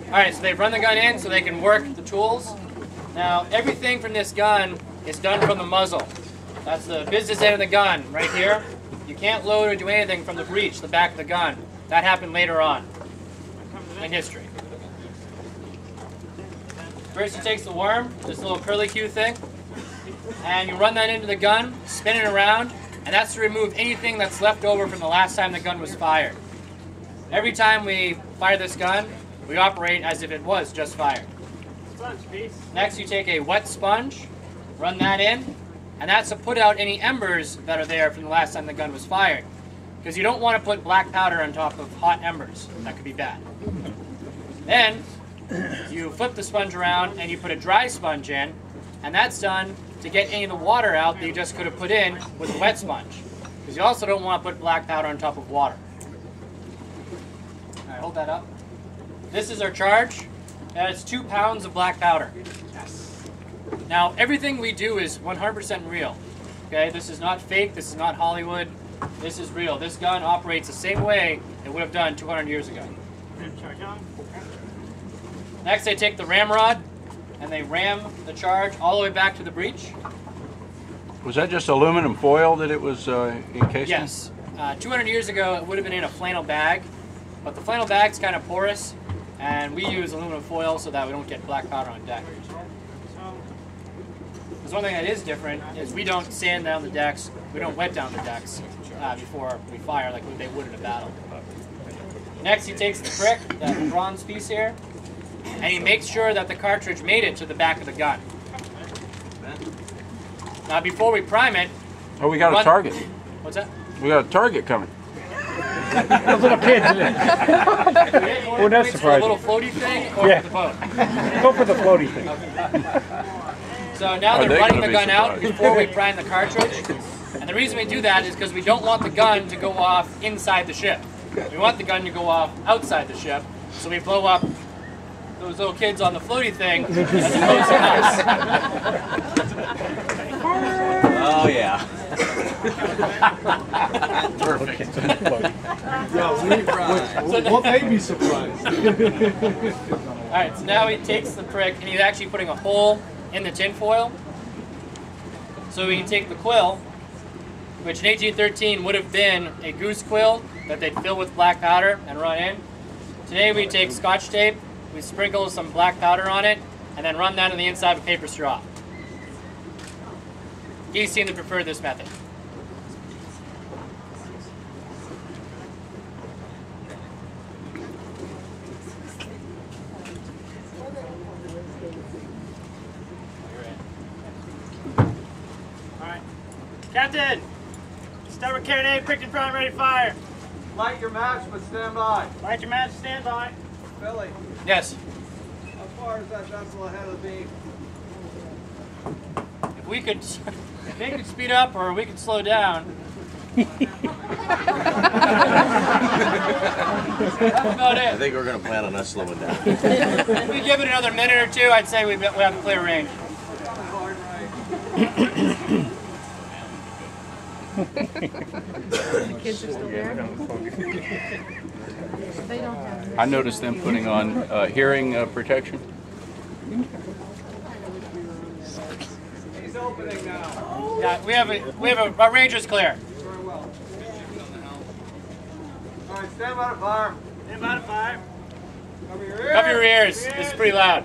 Alright, so they've run the gun in so they can work the tools. Now, everything from this gun is done from the muzzle. That's the business end of the gun right here. You can't load or do anything from the breech, the back of the gun. That happened later on in history. First he takes the worm, this little curlicue thing, and you run that into the gun, spin it around, and that's to remove anything that's left over from the last time the gun was fired. Every time we fire this gun, we operate as if it was just fired. Next you take a wet sponge, run that in, and that's to put out any embers that are there from the last time the gun was fired. Because you don't want to put black powder on top of hot embers. That could be bad. Then you flip the sponge around and you put a dry sponge in, and that's done to get any of the water out that you just could have put in with a wet sponge. Because you also don't want to put black powder on top of water. Alright, hold that up. This is our charge. It's 2 pounds of black powder. Now, everything we do is 100% real. Okay, this is not fake, this is not Hollywood. This is real. This gun operates the same way it would have done 200 years ago. Next, they take the ramrod and they ram the charge all the way back to the breech. Was that just aluminum foil that it was encased in? Yes. 200 years ago, it would have been in a flannel bag, but the flannel bag's kind of porous, and we use aluminum foil so that we don't get black powder on deck. There's one thing that is different is we don't sand down the decks, we don't wet down the decks before we fire like they would in a battle. Next, he takes the prick, that bronze piece here, and he makes sure that the cartridge made it to the back of the gun. Now, before we prime it... Oh, we got a target. What's that? We got a target coming. Those little kids, isn't it? Well, that's surprising. A little floaty thing or for the boat? Go for the floaty thing. So now they're running the gun out before we prime the cartridge. And the reason we do that is because we don't want the gun to go off inside the ship. We want the gun to go off outside the ship. So we blow up those little kids on the floaty thing as opposed to us. Oh yeah. Perfect. Well, they'd be surprised. Alright, so now he takes the prick and he's actually putting a hole in the tin foil. So we can take the quill, which in 1813 would have been a goose quill that they'd fill with black powder and run in. Today we take Scotch tape, we sprinkle some black powder on it, and then run that on the inside of a paper straw. He seemed to prefer this method. Alright. Captain! Start with carronade, pricked in front, ready to fire. Light your match, but stand by. Light your match, stand by. Billy, Yes. how far is that vessel ahead of me? If we could, they could speed up or we could slow down. That's about I it. think we're going to plan on us slowing down. If we give it another minute or two, I'd say we have a clear range. The kids are still there? They don't have. I noticed them putting on hearing protection. He's opening now. Yeah, we have our ranger's clear. Very well. All right, stand by the fire. Stand by to fire. Cover your ears. Cover your ears. This is pretty loud.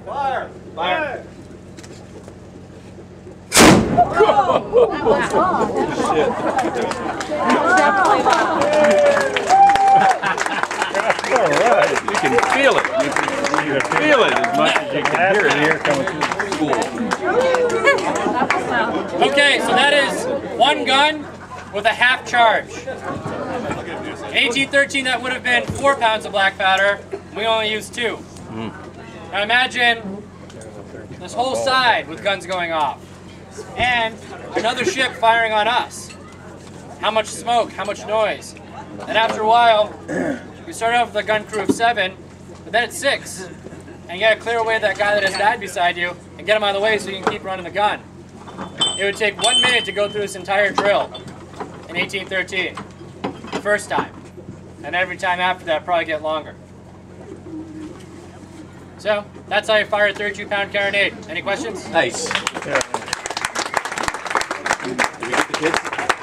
Fire. Fire. Alright, you can feel it. You can feel it as much as you can hear it here coming through the school. Okay, so that is one gun with a half charge. In 1813, that would have been 4 pounds of black powder. We only used 2. Now imagine this whole side with guns going off. And another ship firing on us. How much smoke, how much noise. And after a while, you start off with a gun crew of 7, but then it's 6. And you gotta clear away that guy that has died beside you and get him out of the way so you can keep running the gun. It would take 1 minute to go through this entire drill in 1813, the first time. and every time after that probably get longer. So that's how you fire a 32-pound carronade. Any questions? Nice. Yeah. Did we get the kids?